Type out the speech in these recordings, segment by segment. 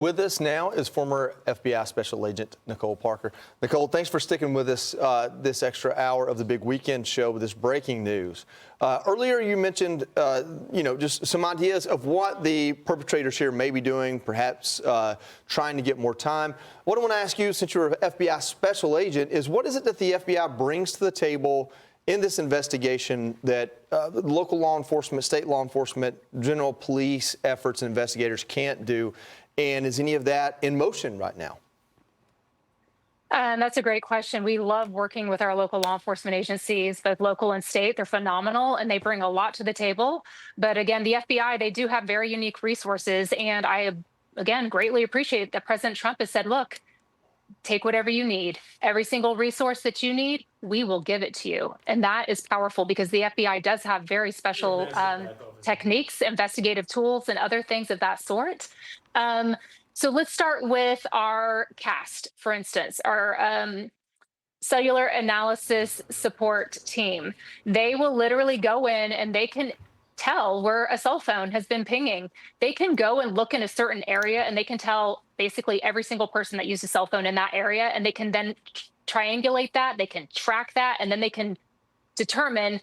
With us now is former FBI Special Agent Nicole Parker. Nicole, thanks for sticking with us this extra hour of the Big Weekend Show with this breaking news. Earlier, you mentioned, just some ideas of what the perpetrators here may be doing, perhaps trying to get more time. What I want to ask you, since you're an FBI Special Agent, is what is it that the FBI brings to the table in this investigation that local law enforcement, state law enforcement, general police efforts and investigators can't do? And is any of that in motion right now? That's a great question. We love working with our local law enforcement agencies, both local and state. They're phenomenal and they bring a lot to the table. But again, the FBI, they do have very unique resources. And I, again, greatly appreciate that President Trump has said, look, take whatever you need. Every single resource that you need, we will give it to you. And that is powerful because the FBI does have very special techniques, investigative tools, and other things of that sort. So let's start with our CAST, for instance, our cellular analysis support team. They will literally go in and they can tell where a cell phone has been pinging. They can go and look in a certain area and they can tell basically every single person that used a cell phone in that area, and they can then triangulate that, they can track that, and then they can determine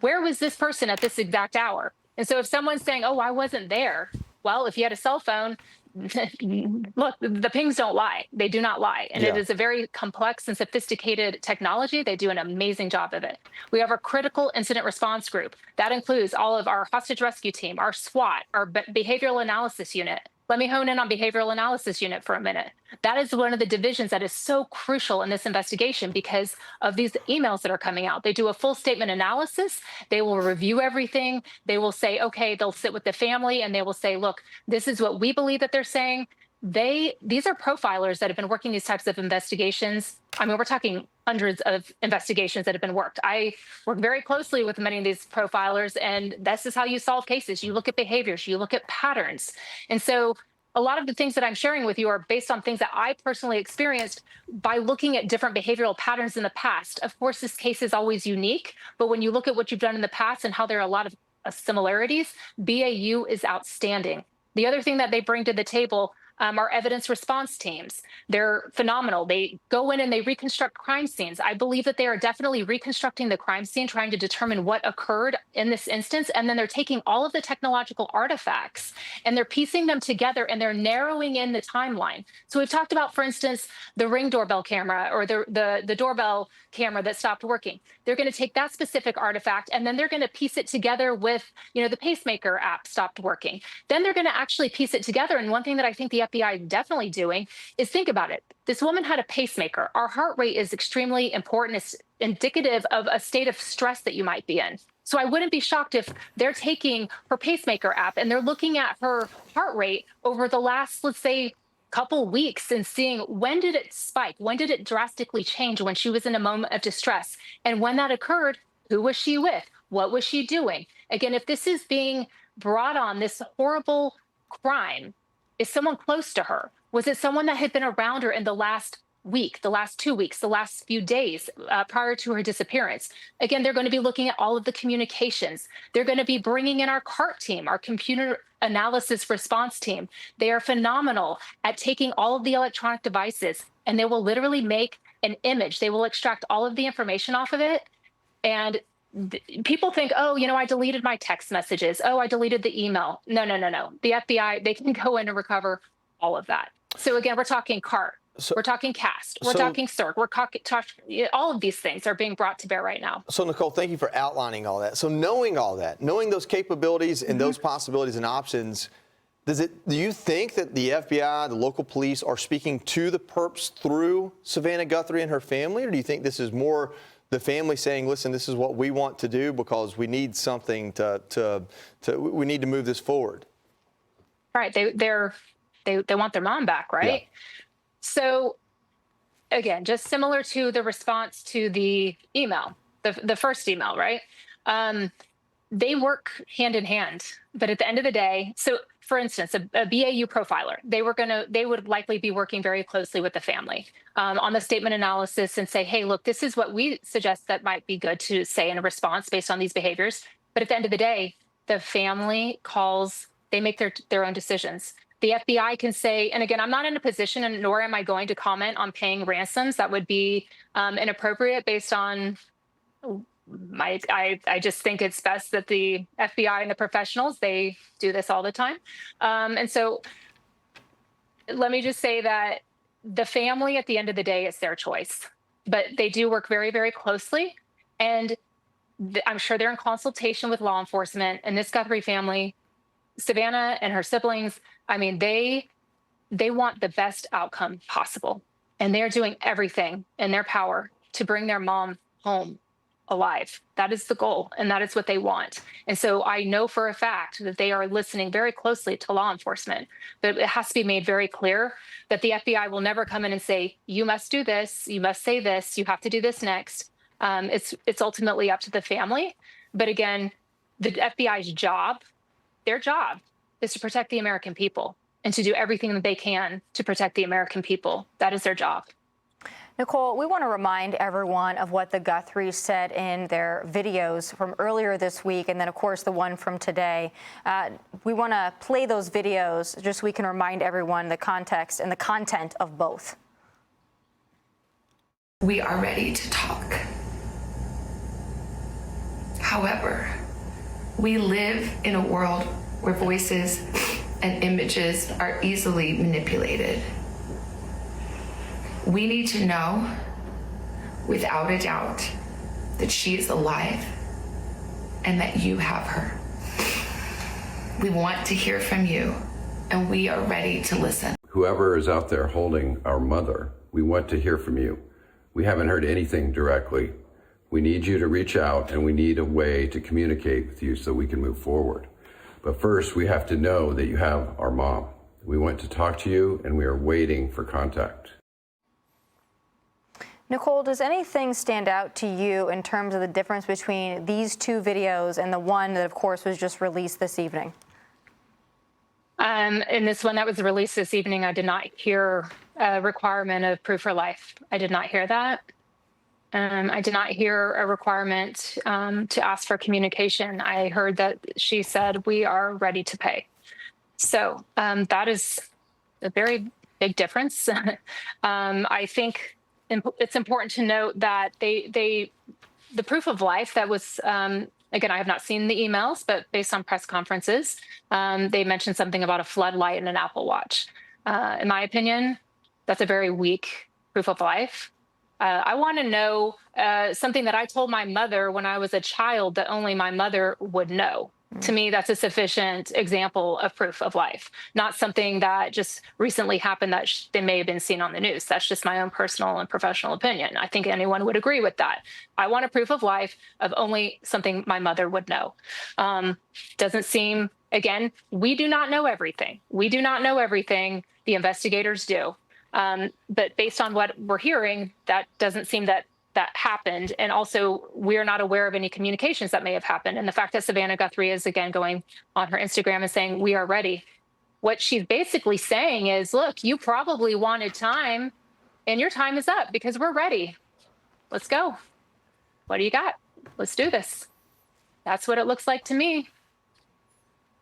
where was this person at this exact hour. And so if someone's saying, oh, I wasn't there, well, if you had a cell phone, look, the pings don't lie. They do not lie. And it is a very complex and sophisticated technology. They do an amazing job of it. We have our critical incident response group. That includes all of our hostage rescue team, our SWAT, our behavioral analysis unit. Let me hone in on behavioral analysis unit for a minute. That is one of the divisions that is so crucial in this investigation because of these emails that are coming out. They do a full statement analysis. They will review everything. They will say, okay, they'll sit with the family and they will say, look, this is what we believe that they're saying. These are profilers that have been working these types of investigations. I mean, we're talking hundreds of investigations that have been worked. I work very closely with many of these profilers, and this is how you solve cases. You look at behaviors, you look at patterns. And so a lot of the things that I'm sharing with you are based on things that I personally experienced by looking at different behavioral patterns in the past. Of course, this case is always unique, but when you look at what you've done in the past and how there are a lot of similarities, BAU is outstanding. The other thing that they bring to the table are evidence response teams. They're phenomenal. They go in and they reconstruct crime scenes. I believe that they are definitely reconstructing the crime scene, trying to determine what occurred in this instance. And then they're taking all of the technological artifacts and they're piecing them together and they're narrowing in the timeline. So we've talked about, for instance, the Ring doorbell camera or the doorbell camera that stopped working. They're going to take that specific artifact and then they're going to piece it together with, the pacemaker app stopped working. Then they're going to actually piece it together. And one thing that I think the FBI is definitely doing is think about it. This woman had a pacemaker. Our heart rate is extremely important. It's indicative of a state of stress that you might be in. So I wouldn't be shocked if they're taking her pacemaker app and they're looking at her heart rate over the last, let's say, couple weeks and seeing when did it spike? When did it drastically change when she was in a moment of distress? And when that occurred, who was she with? What was she doing? Again, if this is being brought on, this horrible crime, is someone close to her? Was it someone that had been around her in the last week, the last 2 weeks, the last few days prior to her disappearance? Again, they're going to be looking at all of the communications. They're going to be bringing in our CART team, our computer analysis response team. They are phenomenal at taking all of the electronic devices and they will literally make an image. They will extract all of the information off of it. And people think, oh, I deleted my text messages. Oh, I deleted the email. No. The FBI, they can go in and recover all of that. So again, we're talking CART. We're talking CAST. We're talking CERC. We're talking all of these things are being brought to bear right now. So, Nicole, thank you for outlining all that. So knowing all that, knowing those capabilities and those possibilities and options, do you think that the FBI, the local police are speaking to the perps through Savannah Guthrie and her family? Or do you think this is more the family saying, listen, this is what we want to do because we need something we need to move this forward? Right. They want their mom back, right? Yeah. So again, just similar to the response to the email, the first email, right? They work hand in hand, but at the end of the day, so for instance, a BAU profiler, they would likely be working very closely with the family on the statement analysis and say, hey, look, this is what we suggest that might be good to say in a response based on these behaviors. But at the end of the day, the family calls, they make their own decisions. The FBI can say, and again, I'm not in a position, and nor am I going to comment on paying ransoms. That would be inappropriate based on I just think it's best that the FBI and the professionals, they do this all the time. And so let me just say that the family, at the end of the day, it's their choice, but they do work very, very closely. And I'm sure they're in consultation with law enforcement, and this Guthrie family, Savannah and her siblings, I mean, they want the best outcome possible. And they're doing everything in their power to bring their mom home alive. That is the goal, and that is what they want. And so I know for a fact that they are listening very closely to law enforcement, but it has to be made very clear that the FBI will never come in and say, you must do this, you must say this, you have to do this next. It's ultimately up to the family. But again, the FBI's job, their job, is to protect the American people and to do everything that they can to protect the American people. That is their job. Nicole, we want to remind everyone of what the Guthries said in their videos from earlier this week, and then, of course, the one from today. We want to play those videos just so we can remind everyone the context and the content of both. We are ready to talk. However, we live in a world where voices and images are easily manipulated. We need to know, without a doubt, that she is alive and that you have her. We want to hear from you, and we are ready to listen. Whoever is out there holding our mother, we want to hear from you. We haven't heard anything directly. We need you to reach out, and we need a way to communicate with you so we can move forward. But first, we have to know that you have our mom. We want to talk to you, and we are waiting for contact. Nicole, does anything stand out to you in terms of the difference between these two videos and the one that, of course, was just released this evening? In this one that was released this evening, I did not hear a requirement of proof for life. I did not hear that. I did not hear a requirement to ask for communication. I heard that she said, we are ready to pay. So that is a very big difference. I think it's important to note that the proof of life that was, again, I have not seen the emails, but based on press conferences, they mentioned something about a floodlight and an Apple Watch. In my opinion, that's a very weak proof of life. I want to know something that I told my mother when I was a child that only my mother would know. To me, that's a sufficient example of proof of life, not something that just recently happened that they may have been seen on the news. That's just my own personal and professional opinion. I think anyone would agree with that. I want a proof of life of only something my mother would know. Doesn't seem, again, we do not know everything. We do not know everything. The investigators do. But based on what we're hearing, that doesn't seem that happened. And also, we're not aware of any communications that may have happened. And the fact that Savannah Guthrie is, again, going on her Instagram and saying, we are ready. What she's basically saying is, look, you probably wanted time, and your time is up because we're ready. Let's go. What do you got? Let's do this. That's what it looks like to me.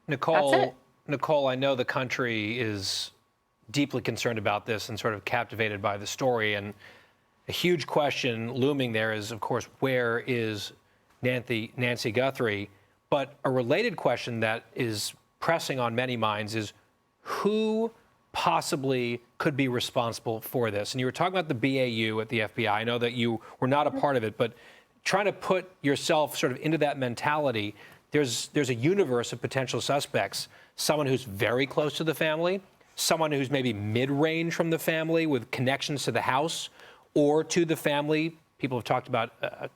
Nicole, I know the country is deeply concerned about this and sort of captivated by the story. And a huge question looming there is, of course, where is Nancy Guthrie? But a related question that is pressing on many minds is who possibly could be responsible for this? And you were talking about the BAU at the FBI. I know that you were not a part of it, but trying to put yourself sort of into that mentality, there's a universe of potential suspects, someone who's very close to the family, someone who's maybe mid-range from the family with connections to the house or to the family. People have talked about a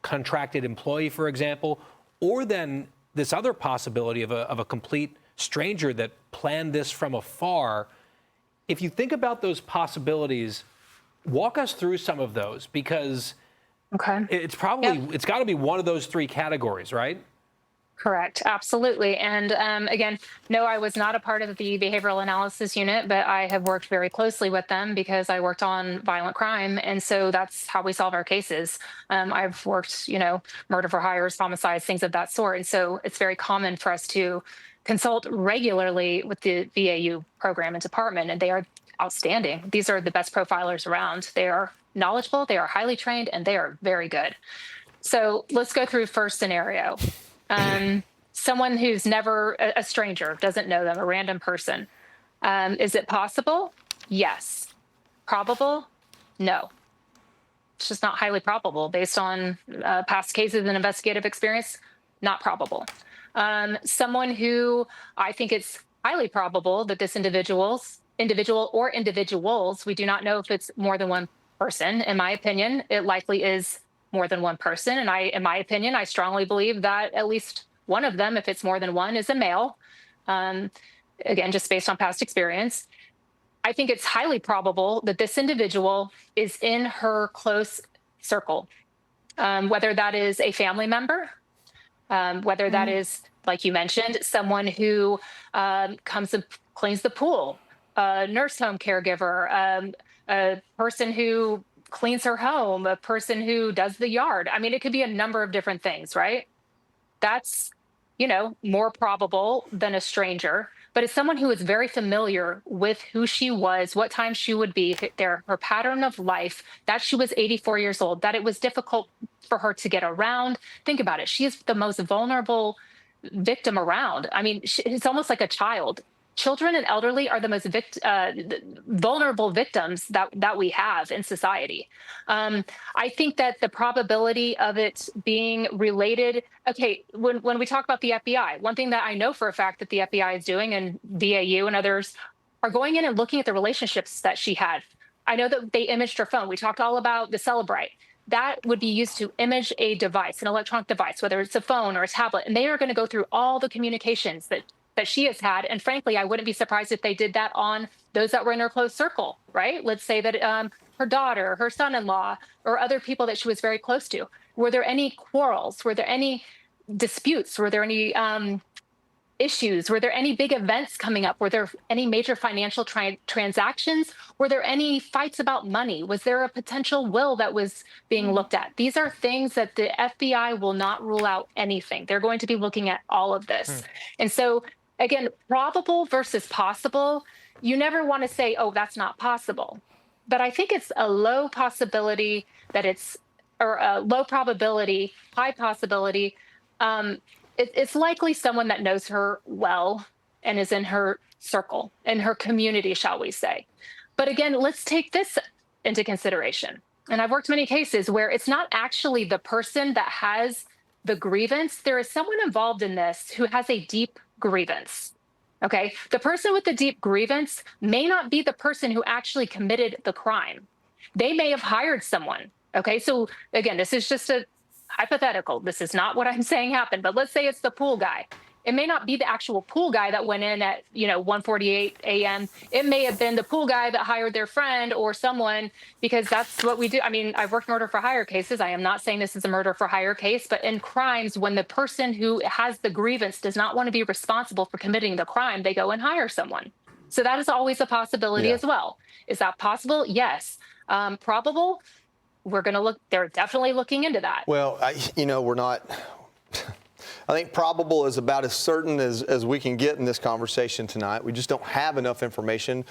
contracted employee, for example, or then this other possibility of a complete stranger that planned this from afar. If you think about those possibilities, walk us through some of those, because it's probably, it's got to be one of those three categories, right? Correct. Absolutely. And again, no, I was not a part of the behavioral analysis unit, but I have worked very closely with them because I worked on violent crime. And so that's how we solve our cases. I've worked, murder for hires, homicides, things of that sort. And so it's very common for us to consult regularly with the VAU program and department, and they are outstanding. These are the best profilers around. They are knowledgeable, they are highly trained, and they are very good. So let's go through first scenario. Someone who's never a stranger, doesn't know them, a random person. Is it possible? Yes. Probable? No. It's just not highly probable based on past cases and investigative experience. Not probable. Someone who I think it's highly probable that this individual or individuals, we do not know if it's more than one person. In my opinion, it likely is more than one person. And in my opinion, I strongly believe that at least one of them, if it's more than one, is a male. Again, just based on past experience. I think it's highly probable that this individual is in her close circle, whether that is a family member, whether that is, like you mentioned, someone who comes and cleans the pool, a nurse home caregiver, a person who cleans her home, a person who does the yard. I mean, it could be a number of different things, right? That's, more probable than a stranger, but it's someone who is very familiar with who she was, what time she would be there, her pattern of life, that she was 84 years old, that it was difficult for her to get around. Think about it. She is the most vulnerable victim around. I mean, it's almost like a child. Children and elderly are the most vulnerable victims that we have in society. I think that the probability of it being related, okay, when we talk about the FBI, one thing that I know for a fact that the FBI is doing, and VAU and others are going in and looking at the relationships that she had. I know that they imaged her phone. We talked all about the Celebrite. That would be used to image a device, an electronic device, whether it's a phone or a tablet, and they are going to go through all the communications that she has had. And frankly, I wouldn't be surprised if they did that on those that were in her close circle, right? Let's say that her daughter, her son-in-law, or other people that she was very close to. Were there any quarrels? Were there any disputes? Were there any issues? Were there any big events coming up? Were there any major financial transactions? Were there any fights about money? Was there a potential will that was being looked at? These are things that the FBI will not rule out anything. They're going to be looking at all of this. And so, again, probable versus possible, you never want to say, oh, that's not possible. But I think it's a low possibility that it's, or a low probability, high possibility. It's likely someone that knows her well and is in her circle, in her community, shall we say. But again, let's take this into consideration. And I've worked many cases where it's not actually the person that has the grievance. There is someone involved in this who has a deep grievance. Okay, the person with the deep grievance may not be the person who actually committed the crime. They may have hired someone. Okay, so again, this is just a hypothetical. This is not what I'm saying happened, but let's say it's the pool guy. It may not be the actual pool guy that went in at 1:48 a.m. It may have been the pool guy that hired their friend or someone, because that's what we do. I mean, I've worked murder for hire cases. I am not saying this is a murder for hire case, but in crimes, when the person who has the grievance does not want to be responsible for committing the crime, they go and hire someone. So that is always a possibility as well. Is that possible? Yes. Probable? We're going to look. They're definitely looking into that. Well, we're not. I think probable is about as certain as we can get in this conversation tonight. We just don't have enough information.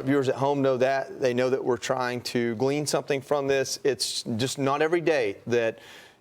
Viewers at home know that. They know that we're trying to glean something from this. It's just not every day that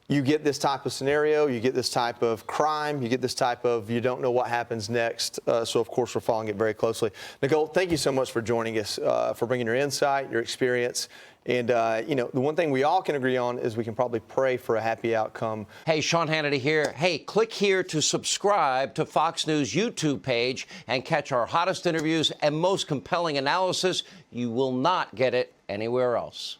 you get this type of scenario, you get this type of crime, you get this type of you don't know what happens next. So, of course, we're following it very closely. Nicole, thank you so much for joining us, for bringing your insight, your experience. And, the one thing we all can agree on is we can probably pray for a happy outcome. Hey, Sean Hannity here. Hey, click here to subscribe to Fox News YouTube page and catch our hottest interviews and most compelling analysis. You will not get it anywhere else.